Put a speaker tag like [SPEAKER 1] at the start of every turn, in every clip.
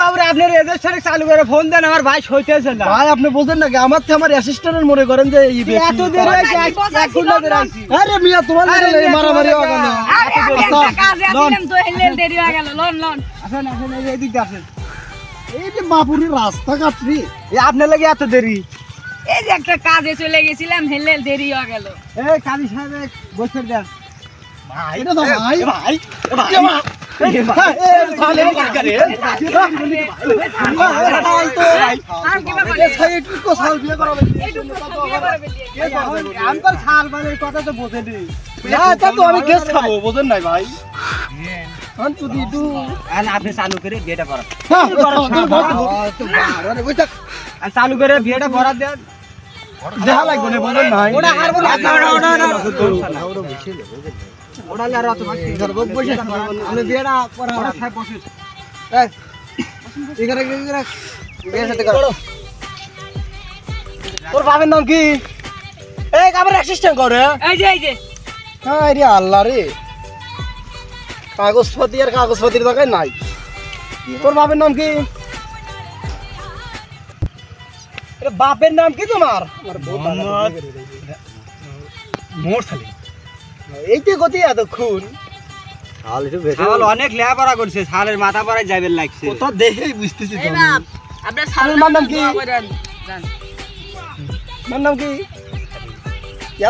[SPEAKER 1] বাবুরে আপনি রেজিস্ট্রার চালু করে ফোন দেন, আমার ভাই সইতেছে না।
[SPEAKER 2] ভাই আপনি বোঝেন নাকি, আমার থেকে আমার অ্যাসিস্ট্যান্ট মনে করেন যে এই বেশি।
[SPEAKER 1] এত দেরি হয়েছে, এক ঘন্টা ধরে আইছি।
[SPEAKER 2] আরে মিয়া তোমার লাগে এই মারামারি হবে না।
[SPEAKER 3] আরে আমি একটা কাজে আসলাম তো হেলেল দেরি হয়ে গেল। লন
[SPEAKER 1] আসেন আসেন, এই দিক দিয়ে আসেন।
[SPEAKER 2] এই যে মাপুরি রাস্তা কাটরি,
[SPEAKER 1] এই আপনার লাগে এত দেরি?
[SPEAKER 3] এই যে একটা কাজে চলে গেছিলাম, হেলেল দেরি হয়ে গেল।
[SPEAKER 1] এই কাজী সাহেব বসে দেন।
[SPEAKER 2] এটা তো ভাই
[SPEAKER 1] ভাই
[SPEAKER 2] সালে করে
[SPEAKER 3] আর কিবা করে
[SPEAKER 2] একটু কো সাল বিয়ে করাবে।
[SPEAKER 1] আমকাল সাল মানে কথা তো বোঝেনি।
[SPEAKER 2] না তা তো আমি কেস খাবো, বোঝেন নাই ভাই। আন তো দিদু
[SPEAKER 1] আর আপনি চালু করে বিয়েটা করান।
[SPEAKER 2] হ্যাঁ
[SPEAKER 1] আর চালু করে বিয়েটা করার দেন।
[SPEAKER 2] দেখা লাগবে না, বোঝেন নাই।
[SPEAKER 1] ওটা হারবো না, ওটা আর অত বাকি বসে আপনি বিয়েটা করা ওটা খায় বসে। এই এখানে বিয়ের সাথে করো।
[SPEAKER 2] তোর বাবার নাম কি? এই আমার অ্যাসিস্ট্যান্ট করে।
[SPEAKER 3] এই যে
[SPEAKER 2] হ্যাঁ রে আল্লাহ রে, কাগজপত্র আর কাগজপত্রের দরকার নাই। তোর বাপের নাম কি? বাপের নাম কি তোমার? এইতে গতি এতক্ষণ
[SPEAKER 1] শাল অনেক লেখাপড়া করছে, শালের মাথা পড়ায় যাইবেন লাগছে।
[SPEAKER 2] তো দেখেই বুঝতেছি।
[SPEAKER 3] এই বাপ আপনার সামনে
[SPEAKER 2] নাম কি? আমার নাম কি?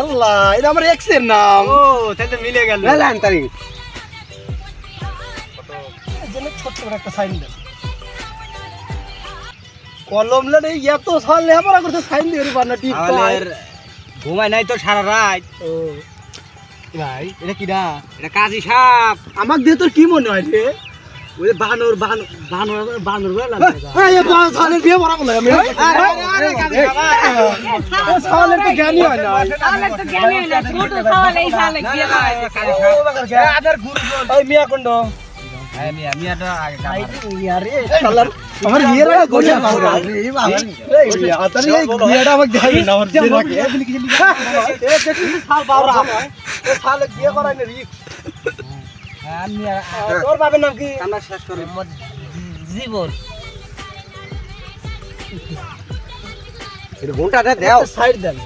[SPEAKER 2] আল্লাহ, এটা আমার এক্স এর নাম।
[SPEAKER 1] ও তাহলে মিলে গেল। তারিখ
[SPEAKER 2] ছোট্ট করে একটা সাইন দেন। কলম লেন এত সাল লেখাপড়া করতে সাইন দিয়ে পার টিপ
[SPEAKER 1] আমাদের ঘুমাই নাই তো সারা রাত।
[SPEAKER 2] ও
[SPEAKER 1] ভাই এটা কি না? এটা কাজী সাপ।
[SPEAKER 2] আমাক দিয়ে তোর কি মনে হয় রে?
[SPEAKER 1] ওই যে বানর বানর বানর বানর বলে
[SPEAKER 2] এই বাবা সালের বিয়ে পড়া বলে আমি।
[SPEAKER 1] আরে কাজী সাপ
[SPEAKER 2] এ সালের তো জ্ঞানী হয় না।
[SPEAKER 3] তাহলে তো জ্ঞানী না, ছোট সাল এই সালে বিয়ে করায়।
[SPEAKER 1] কাজী সাপ আদার গুরু
[SPEAKER 2] ওই মিয়া কোন?
[SPEAKER 1] হ্যাঁ মিয়া তো আগে
[SPEAKER 2] আরে শালার আমার বিয়ের আগে গোছা পাওয়া এই বাবা এই মিয়া তাহলে এই বিয়েটা আমাকে দেখাবি না ওর যে রাখে এই দেখি সাল বাবা এই সালে বিয়ে করাই না রিক।
[SPEAKER 1] হ্যাঁ মিয়া
[SPEAKER 2] তোর বাবার নাম কি?
[SPEAKER 1] আমরা শেষ করি জীবন। এটা ঘন্টাটা দাও।
[SPEAKER 2] সাইড দেন।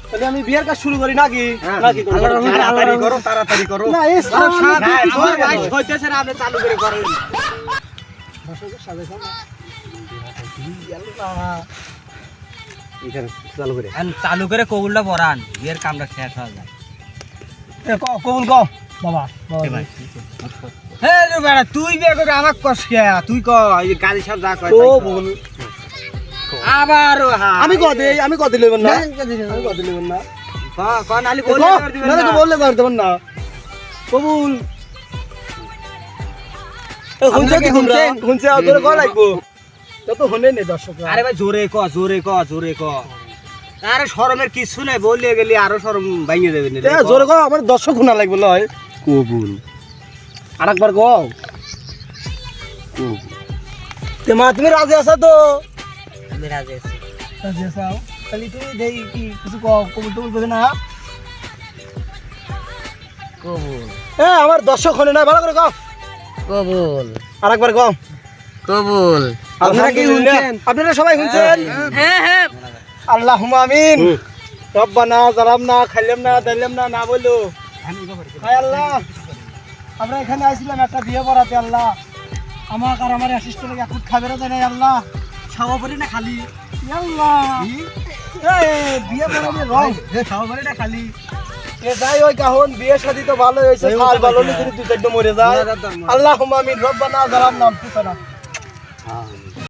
[SPEAKER 2] তাহলে আমি বিয়ের কাজ শুরু করি নাকি? নাকি
[SPEAKER 1] তাড়াতাড়ি করো তাড়াতাড়ি করো।
[SPEAKER 2] না এই সাল
[SPEAKER 1] ভাই হইতেছে না, আপনি চালু করে করেন।
[SPEAKER 2] চালু করে
[SPEAKER 1] চালু করে কবুলটা পরান, বিয়ের কামটা শেষ হয়ে যায়।
[SPEAKER 2] কবুল কও বাবা।
[SPEAKER 1] হ্যাঁ রে বেটা, তুই বিয়ে করে আমাকে কস কে? তুই ক গাড়ি সব যা কয়
[SPEAKER 2] কবুল
[SPEAKER 1] আবার
[SPEAKER 2] আমি কত লইবেন না? আমি কত লইবেন না?
[SPEAKER 1] ক নালি বলে করে দিবেন
[SPEAKER 2] না
[SPEAKER 1] না।
[SPEAKER 2] তো বললে করে দেবেন না। কবুল এ হুনছে কি তোমরা? হুনছে তোরে কল লাগবো। তত হনে নে দর্শকরা।
[SPEAKER 1] আরে ভাই জোরে ক জোরে ক জোরে ক। আরে শরমের কিছু নাই, বললে গেলি আরো শরম ভাঙিয়ে দেবেন।
[SPEAKER 2] এ জোরে কও, আমার দর্শক শোনা লাগবে লয়। কবুল আরেকবার কও। কবুল তে মা তুমি রাজি আছো তো?
[SPEAKER 1] আমি রাজি আছি।
[SPEAKER 2] রাজি আছো? খালি তুমি দেই কি কিছু কও, কবুল টবুল কইবে না?
[SPEAKER 1] কবুল
[SPEAKER 2] এ আমার দর্শক হনে না, ভালো করে কও।
[SPEAKER 1] কবুল
[SPEAKER 2] আরেকবার কও।
[SPEAKER 1] কবুল।
[SPEAKER 2] আপনারা কি শুনছেন? আপনারা সবাই শুনছেন?
[SPEAKER 3] হ্যাঁ
[SPEAKER 2] আল্লাহুম্মা আমিন। রব্বানা যালামনা খাইলামনা দাইলামনা না বলো। হায় আল্লাহ, আমরা এখানে আইছিলাম একটা বিয়ে পড়াতে। আল্লাহ আমাকে আর আমার অ্যাসিস্ট্যান্টকে এক ফুট খাবে না জানাই। আল্লাহ
[SPEAKER 1] ছাওয়া পড়ি না খালি?
[SPEAKER 2] আল্লাহ এই বিয়ে পড়াতে রং
[SPEAKER 1] ছাওয়া পড়ি না খালি?
[SPEAKER 2] এ যাই ওই কাহন বিয়ে শাদী তো ভালো হয়েছে, সাল ভালো হলে যদি দুই চারটে মরে যায়। আল্লাহুম্মা আমিন। রব্বানা যালামনা আনফুসানা।